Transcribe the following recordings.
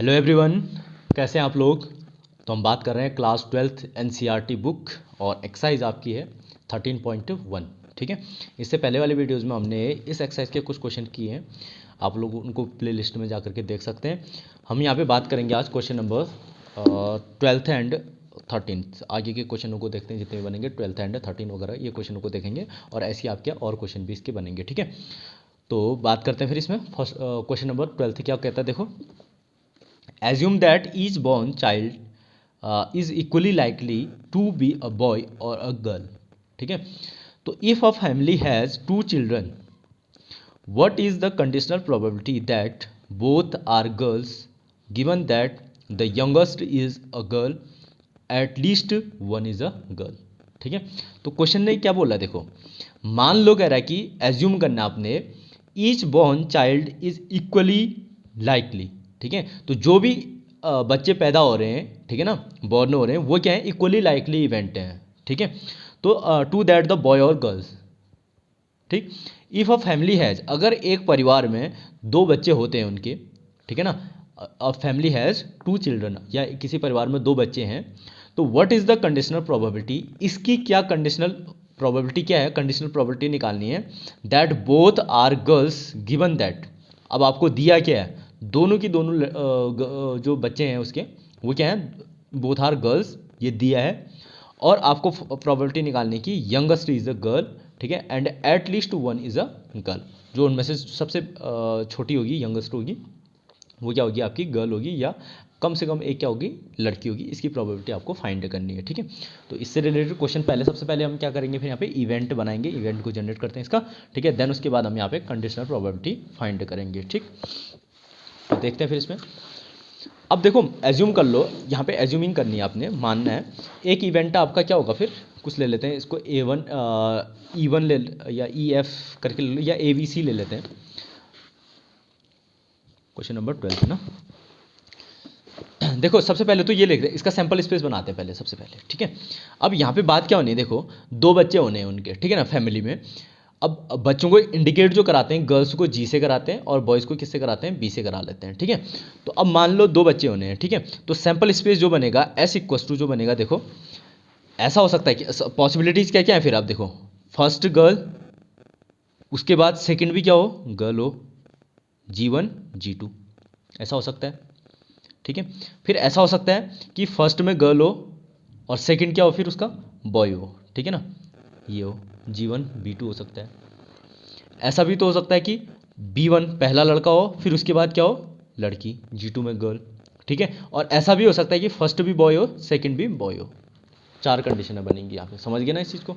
Hello everyone, कैसे हैं आप लोग। तो हम बात कर रहे हैं क्लास 12th एनसीईआरटी बुक और एक्सरसाइज आपकी है 13.1। ठीक है, इससे पहले वाले वीडियोस में हमने इस एक्सरसाइज के कुछ क्वेश्चन किए हैं, आप लोग उनको प्ले लिस्ट में जा करके देख सकते हैं। हम यहाँ पे बात करेंगे आज question number 12th and 13th। आगे के क्वेश्चनों को देखते हैं, जितने भी बनेंगे 12th एंड 13 वगैरह ये क्वेश्चनों को देखेंगे और ऐसे ही आपके और क्वेश्चन भी इसके बनेंगे। ठीक है, तो बात करते हैं फिर इसमें। फर्स्ट क्वेश्चन नंबर 12 क्या कहता है, देखो। Assume that each born child is equally likely to be a boy or a girl. ठीक है, तो if a family has two children, what is the conditional probability that both are girls given that the youngest is a girl, at least one is a girl. ठीक है, तो question ने क्या बोला, देखो मान लो कह रहा है कि एज्यूम करना आपने each born child is equally likely. ठीक है, तो जो भी बच्चे पैदा हो रहे हैं, ठीक है ना, बॉर्न हो रहे हैं, वो क्या है, इक्वली लाइकली इवेंट हैं। ठीक है, तो टू दैट द बॉय और गर्ल्स। ठीक, इफ़ अ फैमिली हैज़, अगर एक परिवार में दो बच्चे होते हैं उनके, ठीक है ना, a family has two children, या किसी परिवार में दो बच्चे हैं, तो what is the conditional probability, इसकी क्या कंडीशनल प्रोबेबिलिटी क्या है, कंडीशनल प्रोबेबिलिटी निकालनी है। That both are girls given that, अब आपको दिया क्या है, दोनों की दोनों जो बच्चे हैं उसके, वो क्या है, बोथ आर गर्ल्स, ये दिया है। और आपको प्रोबेबिलिटी निकालने की यंगेस्ट इज अ गर्ल, ठीक है, and at least one is a girl, जो उनमें से सबसे छोटी होगी, यंगेस्ट होगी, वो क्या होगी, आपकी गर्ल होगी, या कम से कम एक क्या होगी, लड़की होगी। इसकी प्रोबेबिलिटी आपको फाइंड करनी है। ठीक है, तो इससे रिलेटेड क्वेश्चन पहले, सबसे पहले हम क्या करेंगे, फिर यहाँ पे इवेंट बनाएंगे, इवेंट को जनरेट करते हैं इसका। ठीक है, देन उसके बाद हम यहाँ पे कंडीशनल प्रोबेबिलिटी फाइंड करेंगे। ठीक, तो देखते हैं फिर इसमें। अब देखो एज्यूम कर लो, यहाँ पे एज्यूमिंग करनी है आपने, मानना है एक इवेंट आपका क्या होगा, फिर कुछ ले लेते हैं इसको A1 E1 ले, या EF करके ले लो, या ABC ले लेते हैं। क्वेश्चन नंबर 12 है ना। देखो सबसे पहले तो ये लिख रहे, इसका सैंपल स्पेस बनाते हैं पहले, सबसे पहले। ठीक है, अब यहाँ पे बात क्या होनी है, देखो दो बच्चे होने हैं उनके, ठीक है ना, फैमिली में। अब बच्चों को इंडिकेट जो कराते हैं, गर्ल्स को G से कराते हैं और बॉयज़ को किससे कराते हैं, B से करा लेते हैं। ठीक है, तो अब मान लो दो बच्चे होने हैं, ठीक है, तो सैंपल स्पेस जो बनेगा S इक्वस टू जो बनेगा, देखो ऐसा हो सकता है कि पॉसिबिलिटीज़ क्या क्या है, फिर आप देखो, फर्स्ट गर्ल, उसके बाद सेकंड भी क्या हो, गर्ल हो, G1 G2, ऐसा हो सकता है। ठीक है, फिर ऐसा हो सकता है कि फर्स्ट में गर्ल हो और सेकंड क्या हो, फिर उसका बॉय हो। ठीक है ना, ये हो G1 B2 हो सकता है। ऐसा भी तो हो सकता है कि B1 पहला लड़का हो, फिर उसके बाद क्या हो, लड़की, G2 में गर्ल। ठीक है, और ऐसा भी हो सकता है कि फर्स्ट भी बॉय हो, सेकंड भी बॉय हो। चार कंडीशनें बनेंगी यहाँ पे, समझ गए ना इस चीज़ को।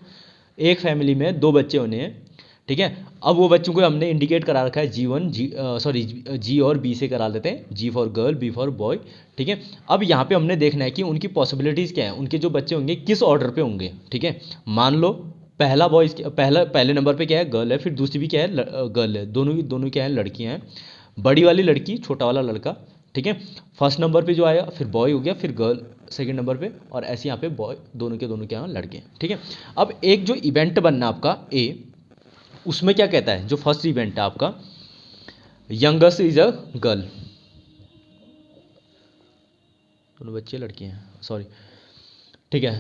एक फैमिली में दो बच्चे होने हैं, ठीक है, अब वो बच्चों को हमने इंडिकेट करा रखा है G और B से करा लेते हैं, G for girl, B for boy. ठीक है, अब यहाँ पे हमने देखना है कि उनकी पॉसिबिलिटीज़ क्या है, उनके जो बच्चे होंगे किस ऑर्डर पे होंगे। ठीक है, मान लो पहला बॉयज़, पहले नंबर पे क्या है, गर्ल है, फिर दूसरी भी क्या है, गर्ल है, दोनों क्या है, लड़कियाँ हैं। बड़ी वाली लड़की, छोटा वाला लड़का। ठीक है, फर्स्ट नंबर पे जो आया फिर बॉय हो गया, फिर गर्ल सेकंड नंबर पे, और ऐसे यहाँ पे बॉय, दोनों के दोनों क्या हैं, लड़के। ठीक है, अब एक जो इवेंट बनना आपका A, उसमें क्या कहता है, जो फर्स्ट इवेंट है आपका, यंगेस्ट इज अ गर्ल, दोनों बच्चे लड़के हैं, सॉरी। ठीक है,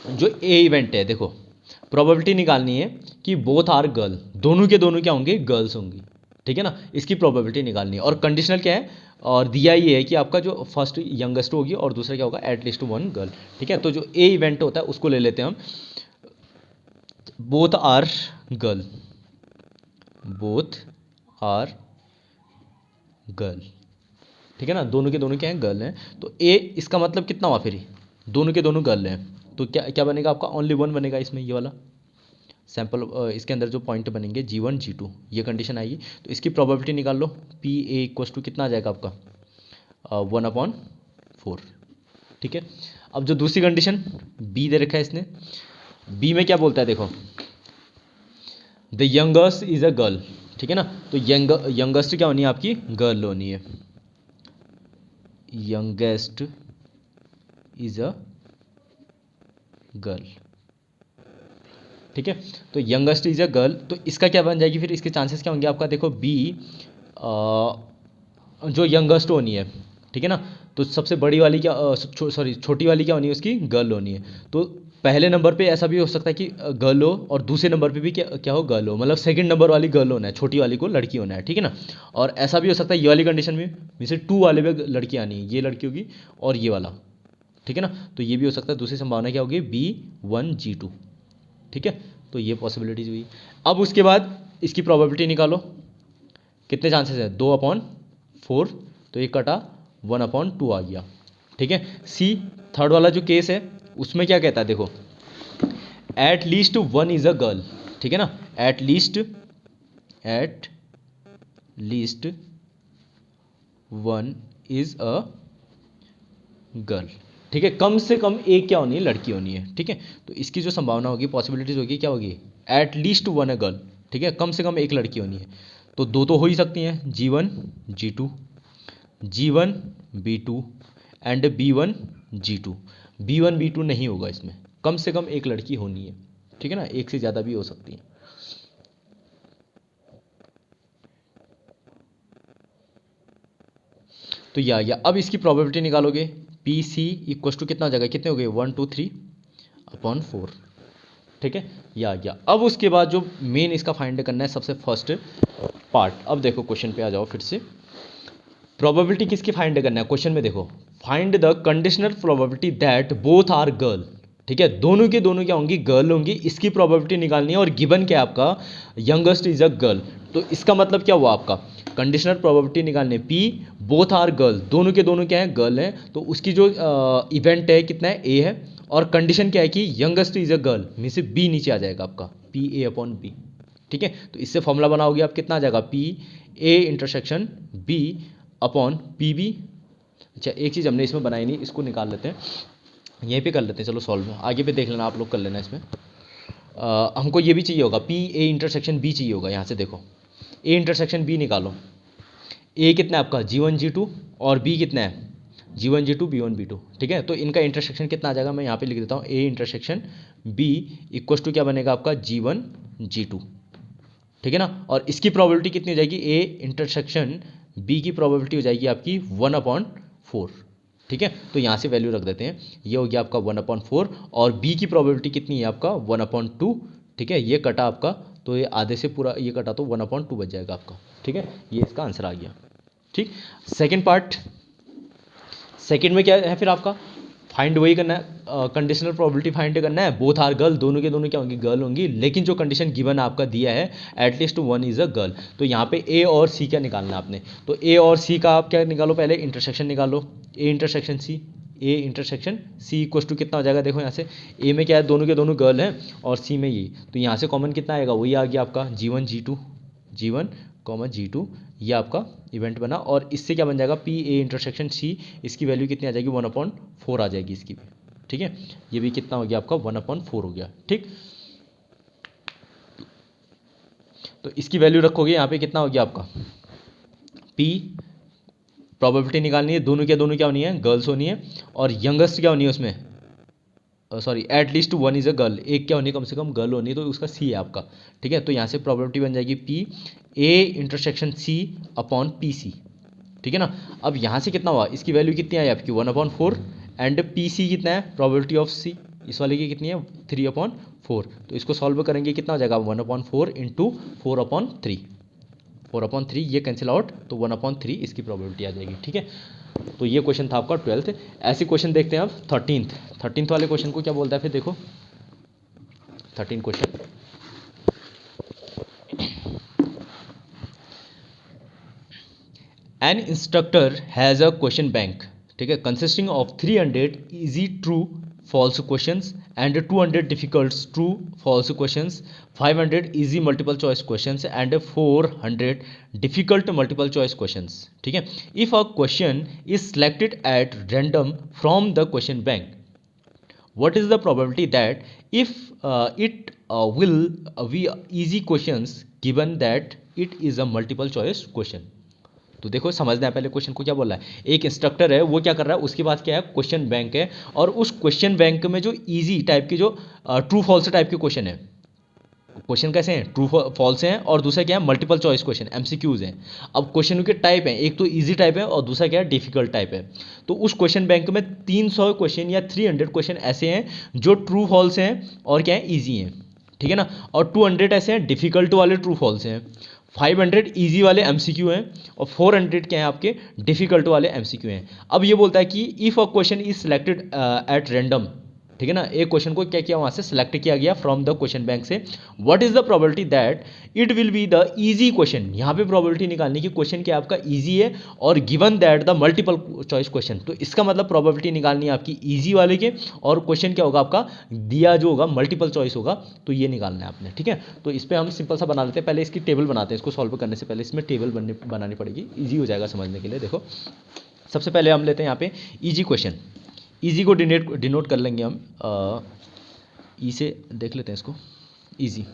जो A इवेंट है, देखो प्रोबेबिलिटी निकालनी है कि बोथ आर गर्ल, दोनों के दोनों क्या होंगे, गर्ल्स होंगी। ठीक है ना, इसकी प्रोबेबिलिटी निकालनी है, और कंडीशनल क्या है, और दिया ये है कि आपका जो फर्स्ट यंगेस्ट होगी और दूसरा क्या होगा, एटलीस्ट वन गर्ल। ठीक है, तो जो A इवेंट होता है उसको ले लेते हैं हम, both are girl, both are girl. ठीक है ना, दोनों के दोनों क्या हैं, गर्ल हैं, तो A इसका मतलब कितना हुआ, फिर दोनों के दोनों गर्ल हैं, तो क्या क्या बनेगा आपका, ओनली वन बनेगा इसमें, ये वाला सैंपल। इसके अंदर जो पॉइंट बनेंगे G1 G2, ये कंडीशन आएगी, तो इसकी प्रोबेबिलिटी निकाल लो। PA इक्वस टू कितना आ जाएगा आपका, 1/4। ठीक है, अब जो दूसरी कंडीशन B दे रखा है इसने, B में क्या बोलता है, देखो the youngest is a girl. ठीक है ना, तो यंगेस्ट क्या होनी है आपकी, गर्ल होनी है, यंगेस्ट इज अ गर्ल। ठीक है, तो यंगेस्ट इज अ गर्ल, तो इसका क्या बन जाएगी, फिर इसके चांसेस क्या होंगे आपका, देखो B जो यंगेस्ट होनी है, ठीक है ना, तो सबसे बड़ी वाली क्या सॉरी छोटी वाली क्या होनी है, उसकी गर्ल होनी है। तो पहले नंबर पे ऐसा भी हो सकता है कि गर्ल हो, और दूसरे नंबर पे भी क्या हो, गर्ल हो, मतलब सेकंड नंबर वाली गर्ल होना है, छोटी वाली को लड़की होना है, ठीक है ना। और ऐसा भी हो सकता है ये वाली कंडीशन में जैसे 2 वाले पे लड़की आनी है, ये लड़की होगी और ये वाला, ठीक है ना। तो ये भी हो सकता है। दूसरी संभावना क्या होगी, B1G2, ठीक है। तो ये पॉसिबिलिटीज हुई। अब उसके बाद इसकी प्रोबेबिलिटी निकालो, कितने चांसेस है, 2/4, तो ये कटा 1/2 आ गया, ठीक है। सी थर्ड वाला जो केस है उसमें क्या कहता है, देखो at least 1 is a girl, ठीक है ना, at least 1 is a girl, ठीक है। कम से कम एक क्या होनी है, लड़की होनी है, ठीक है। तो इसकी जो संभावना होगी, पॉसिबिलिटीज होगी, क्या होगी, एट लीस्ट 1 अ गर्ल, ठीक है, कम से कम एक लड़की होनी है। तो दो तो हो ही सकती हैं, G1G2, G1B2 and B1G2। B1B2 नहीं होगा इसमें, कम से कम एक लड़की होनी है, ठीक है ना, एक से ज़्यादा भी हो सकती है। तो या अब इसकी प्रोबेबिलिटी निकालोगे, PC इक्वल टू कितना हो जाएगा, कितने हो गए, 1 2 3/4, ठीक है। या अब उसके बाद जो मेन इसका फाइंड करना है, सबसे फर्स्ट पार्ट। अब देखो क्वेश्चन पे आ जाओ फिर से। प्रोबेबिलिटी किसकी फाइंड करना है, क्वेश्चन में देखो, find the conditional probability that both are girl, ठीक है, दोनों के दोनों क्या होंगी, गर्ल होंगी, इसकी प्रोबेबिलिटी निकालनी है। और गिवन क्या है आपका, यंगेस्ट इज अ गर्ल। तो इसका मतलब क्या हुआ आपका, कंडीशनल प्रोबेबिलिटी निकालने P बोथ आर गर्ल, दोनों के दोनों क्या है, गर्ल है। तो उसकी जो इवेंट है कितना है, A है, और कंडीशन क्या है कि यंगेस्ट इज अ गर्ल, में से B नीचे आ जाएगा आपका, PA/B, ठीक है। तो इससे फॉर्मूला बनाओगे आप, कितना आ जाएगा, PA/B/PB। अच्छा एक चीज़ हमने इसमें बनाई नहीं, इसको निकाल लेते हैं, यहीं पे कर लेते हैं, चलो सॉल्व, आगे पे देख लेना, आप लोग कर लेना इसमें। हमको ये भी चाहिए होगा, PA/B चाहिए होगा। यहाँ से देखो A/B निकालो, A कितना है आपका, G1G2, और B कितना है, G1G2 B1B2, ठीक है। तो इनका इंटरसेक्शन कितना आ जाएगा, मैं यहाँ पे लिख देता हूँ, A/B इक्वल टू क्या बनेगा आपका, G1G2, ठीक है ना। और इसकी प्रोबेबिलिटी कितनी हो जाएगी, A/B की प्रोबेबिलिटी हो जाएगी आपकी 1/4, ठीक है। तो यहाँ से वैल्यू रख देते हैं, ये हो गया आपका 1/4, और B की प्रोबेबिलिटी कितनी है आपका, 1/2, ठीक है। ये कटा आपका, तो ये आधे से पूरा ये कटा, तो 1/2 बच जाएगा आपका, ठीक है। ये इसका आंसर आ गया, ठीक। सेकेंड पार्ट, सेकेंड में क्या है फिर आपका, फाइंड वही करना है, कंडीशनल प्रोबेबिलिटी फाइंड करना है, बोथ आर गर्ल, दोनों के दोनों क्या होंगी, गर्ल होंगी, लेकिन जो कंडीशन गिवन आपका दिया है एटलीस्ट 1 इज अ गर्ल। तो यहाँ पे A और C क्या निकालना है आपने, तो A और C का आप क्या निकालो, पहले इंटरसेक्शन निकालो, A/C, A/C इक्वल टू कितना हो जाएगा, देखो यहाँ से A में क्या है, दोनों के दोनों गर्ल हैं, और C में ये, तो यहाँ से कॉमन कितना आएगा, वही आ गया आपका G1G2, G1, ये आपका इवेंट बना। और इससे क्या बन जाएगा, PA/C, इसकी वैल्यू कितनी आ जाएगी, 1/4 आ जाएगी इसकी भी, ठीक है। ये भी कितना हो गया आपका, 1/4 हो गया, ठीक। तो इसकी वैल्यू रखोगे यहाँ पे, कितना हो गया आपका, P प्रोबेबिलिटी निकालनी है, दोनों के दोनों क्या होनी है, गर्ल्स होनी है, और यंगेस्ट क्या होनी है उसमें, sorry at least 1 is a girl, एक क्या होनी है, कम से कम गर्ल होनी है, तो उसका C है आपका, ठीक है। तो यहाँ से प्रोबेबिलिटी बन जाएगी PA/C/PC, ठीक है ना। अब यहाँ से कितना हुआ, इसकी वैल्यू कितनी आई आपकी, 1/4, एंड PC कितना है, प्रोबेबिलिटी ऑफ C इस वाले की कितनी है, 3/4। तो इसको सॉल्व करेंगे, कितना हो जाएगा, 1/4 इंटू 4/3, ये कैंसिल आउट, तो 1/3 इसकी प्रोबेबिलिटी आ जाएगी, ठीक है। तो ये क्वेश्चन था आपका 12th। ऐसे क्वेश्चन देखते हैं अब 13th वाले क्वेश्चन को क्या बोलता है फिर, देखो 13 question, N instructor has a question bank, ठीक है, consisting of 300 easy true false questions and 200 difficult true false questions, 500 easy multiple choice questions and 400 difficult multiple choice questions, ठीक है। if a question is selected at random from the question bank, what is the probability that if it will be easy questions given that it is a multiple choice question। तो देखो समझना है पहले question को, क्या बोल रहा है, एक इंस्ट्रक्टर है, वो क्या कर रहा है, उसके पास क्या है, क्वेश्चन बैंक है, और उस क्वेश्चन बैंक में जो इजी टाइप के, जो ट्रू फॉल्स टाइप के क्वेश्चन है, क्वेश्चन कैसे हैं, ट्रू फॉल्स हैं, और दूसरा क्या है, मल्टीपल चॉइस क्वेश्चन एमसीक्यूज हैं। अब क्वेश्चन के टाइप हैं, एक तो इजी टाइप है और दूसरा क्या है, डिफिकल्ट टाइप है। तो उस क्वेश्चन बैंक में 300 क्वेश्चन या 300 क्वेश्चन ऐसे हैं जो ट्रू फॉल्स हैं और क्या है, ईजी हैं, ठीक है ना। और 200 ऐसे हैं डिफिकल्ट वाले ट्रू फॉल्स हैं, 500 ईजी वाले एमसीक्यू हैं, और 400 क्या हैं आपके डिफिकल्ट वाले एमसीक्यू हैं। अब ये बोलता है कि if a question is selected at random, ठीक है ना, एक क्वेश्चन को क्या किया, वहाँ से सिलेक्ट किया गया फ्रॉम द क्वेश्चन बैंक से, what is the probability that it will be the easy question. यहाँ पे प्रोबेबिलिटी निकालनी कि क्वेश्चन क्या आपका इजी है, और given that the multiple choice question, तो इसका मतलब प्रोबेबिलिटी निकालनी है आपकी इजी वाले के, और क्वेश्चन क्या होगा आपका दिया जो होगा मल्टीपल चॉइस होगा, तो ये निकालना है आपने, ठीक है। तो इस पर हम सिंपल सा बना लेते हैं, पहले इसकी टेबल बनाते हैं, इसको सॉल्व करने से पहले इसमें टेबल बनानी पड़ेगी, ईजी हो जाएगा समझने के लिए। देखो सबसे पहले हम लेते हैं यहाँ पे ईजी क्वेश्चन, ईजी को डिनोट कर लेंगे हम ई से, देख लेते हैं इसको, ईजी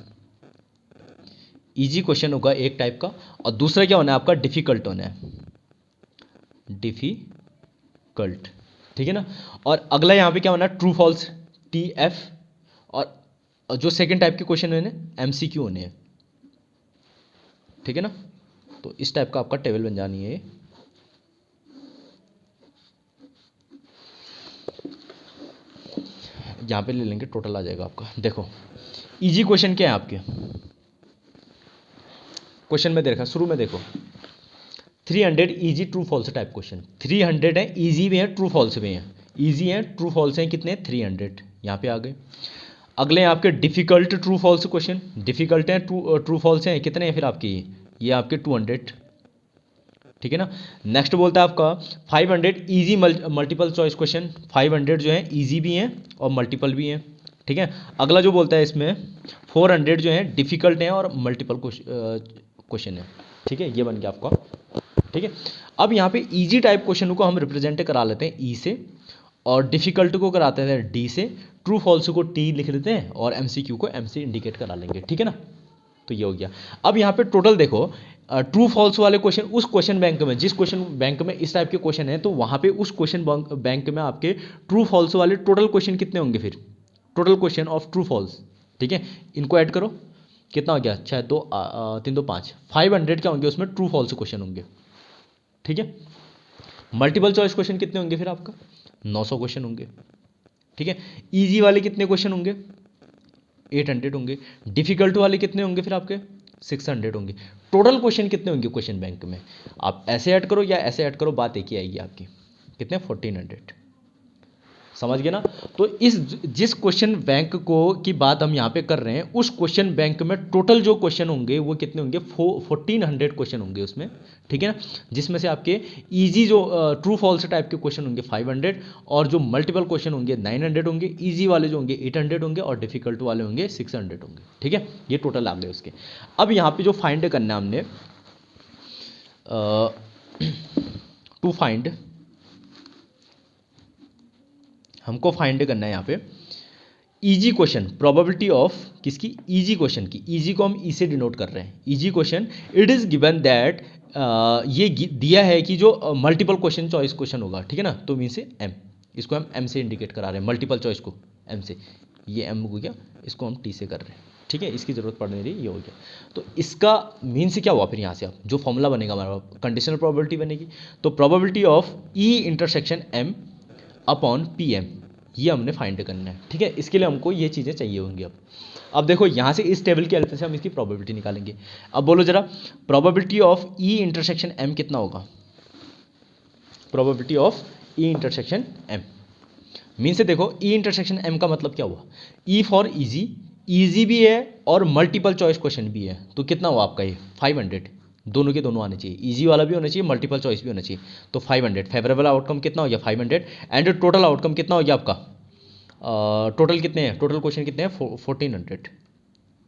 ईजी क्वेश्चन होगा एक टाइप का, और दूसरा क्या होना है आपका, डिफिकल्ट होना है, डिफिकल्ट, ठीक है ना। और अगला यहाँ पे क्या होना है, ट्रू फॉल्स, TF, और जो सेकंड टाइप के क्वेश्चन होने MCQ होने हैं, ठीक है ना। तो इस टाइप का आपका टेबल बन जानी है। यहाँ पे ले लेंगे, टोटल आ जाएगा आपका। देखो इजी क्वेश्चन क्या है आपके, क्वेश्चन में देखा शुरू में, देखो 300 easy true false type question, 300 है, इजी भी है ट्रू फॉल्स भी हैं, इजी हैं ट्रू फॉल्स हैं कितने, 300, यहाँ पे आ गए। अगले आपके difficult true false question, difficult हैं ट्रू फॉल्स हैं कितने हैं फिर आपके, ये आपके 200, ठीक है ना। नेक्स्ट बोलता है आपका 500 इजी मल्टीपल चॉइस क्वेश्चन, 500 जो है इजी भी हैं और मल्टीपल भी हैं, ठीक है। अगला जो बोलता है इसमें 400 जो है डिफिकल्ट हैं और मल्टीपल क्वेश्चन है, ठीक है, ये बन गया आपका, ठीक है। अब यहाँ पे इजी टाइप क्वेश्चन को हम रिप्रेजेंट करा लेते हैं ई से, और डिफिकल्ट को कराते हैं डी से, ट्रू फॉल्स को टी लिख देते हैं, और एमसीक्यू को एम से इंडिकेट करा लेंगे, ठीक है ना। तो ये हो गया। अब यहाँ पे टोटल देखो, ट्रू फॉल्स वाले क्वेश्चन उस क्वेश्चन बैंक में, जिस क्वेश्चन बैंक में इस टाइप के क्वेश्चन है, तो वहाँ पे उस क्वेश्चन बैंक में आपके ट्रू फॉल्स वाले टोटल क्वेश्चन कितने होंगे फिर, total question of true false, ठीक है। इनको ऐड करो, कितना हो गया, 6 2 3 2 5, 500 क्या होंगे उसमें, ट्रू फॉल्स क्वेश्चन होंगे, ठीक है। मल्टीपल चॉइस क्वेश्चन कितने होंगे फिर आपका, 900 क्वेश्चन होंगे, ठीक है। इजी वाले कितने क्वेश्चन होंगे, 800 होंगे। डिफिकल्ट वाले कितने होंगे फिर आपके, 600 होंगे। टोटल क्वेश्चन कितने होंगे क्वेश्चन बैंक में, आप ऐसे ऐड करो या ऐसे ऐड करो, बात एक ही आएगी आपकी, कितने, 1400, समझ गए ना। तो इस जिस क्वेश्चन बैंक को की बात हम यहाँ पे कर रहे हैं, उस क्वेश्चन बैंक में टोटल जो क्वेश्चन होंगे वो कितने होंगे, 1400 क्वेश्चन होंगे उसमें, ठीक है ना। जिसमें से आपके इजी जो ट्रू फॉल्स टाइप के क्वेश्चन होंगे 500, और जो मल्टीपल क्वेश्चन होंगे 900 होंगे, इजी वाले जो होंगे 800 होंगे, और डिफिकल्ट वाले होंगे 600 होंगे, ठीक है। ये टोटल आ गए उसके। अब यहाँ पे जो फाइंड करना है हमने, टू फाइंड, हमको फाइंड करना है यहाँ पे इजी क्वेश्चन, प्रोबेबिलिटी ऑफ किसकी, इजी क्वेश्चन की, इजी को हम ई से डिनोट कर रहे हैं, easy question, it is given that, ये दिया है कि जो मल्टीपल क्वेश्चन चॉइस क्वेश्चन होगा, ठीक है ना, तो मीन से एम, इसको हम एम से इंडिकेट करा रहे हैं, मल्टीपल चॉइस को एम से, ये एम हो गया, इसको हम टी से कर रहे हैं, ठीक है, इसकी जरूरत पड़ नहीं रही, ये हो गया। तो इसका मीन से क्या हुआ फिर, यहाँ से आप जो फॉर्मूला बनेगा हमारा, कंडीशनल प्रोबेबिलिटी बनेगी, तो probability of E intersection M upon P M, ये हमने फाइंड करना है, ठीक है। इसके लिए हमको ये चीज़ें चाहिए होंगी। अब देखो यहाँ से इस टेबल की हेल्प से हम इसकी प्रोबेबिलिटी निकालेंगे। अब बोलो जरा, probability of E intersection M कितना होगा, probability of E intersection M, mean से देखो ई इंटरसेक्शन एम का मतलब क्या हुआ, ई फॉर इजी, इजी भी है और मल्टीपल चॉइस क्वेश्चन भी है, तो कितना हुआ आपका ये 500, दोनों के दोनों आने चाहिए, इजी वाला भी होना चाहिए, मल्टीपल चॉइस भी होना चाहिए, तो 500, फेवरेबल आउटकम कितना हो गया 500, एंड टोटल आउटकम कितना हो गया आपका, टोटल कितने हैं, टोटल क्वेश्चन कितने हैं 1400,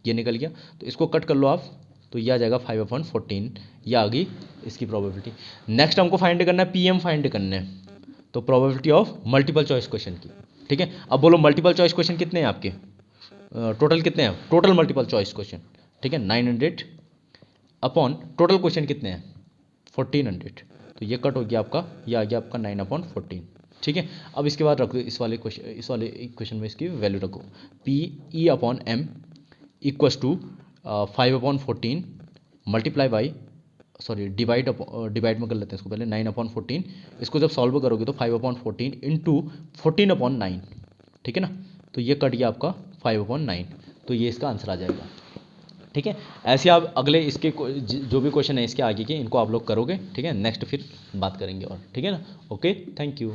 ये निकल गया। तो इसको कट कर लो आप, तो ये आ जाएगा 5/14, ये आ गई इसकी प्रोबेबिलिटी। नेक्स्ट हमको फाइंड करना है पीएम फाइंड करना है, तो probability of multiple choice question की, ठीक है। अब बोलो मल्टीपल चॉइस क्वेश्चन कितने हैं आपके, टोटल कितने हैं, टोटल मल्टीपल चॉइस क्वेश्चन, ठीक है, 900 अपॉन टोटल क्वेश्चन कितने हैं 1400, तो ये कट हो गया आपका, ये आ गया आपका 9/14, ठीक है। अब इसके बाद रख दो इस वाले इक्वेशन में इसकी वैल्यू रखो, P E upon M equals to 5/14 multiply by divide में कर लेते हैं इसको पहले 9/14। इसको जब सॉल्व करोगे तो 5/14 इंटू 14/9, ठीक है ना। तो ये कट गया आपका 5/9, तो ये इसका आंसर आ जाएगा। ठीक है, ऐसे आप अगले इसके जो भी क्वेश्चन है इसके आगे के, इनको आप लोग करोगे। ठीक है, नेक्स्ट फिर बात करेंगे और, ठीक है ना। Okay, thank you.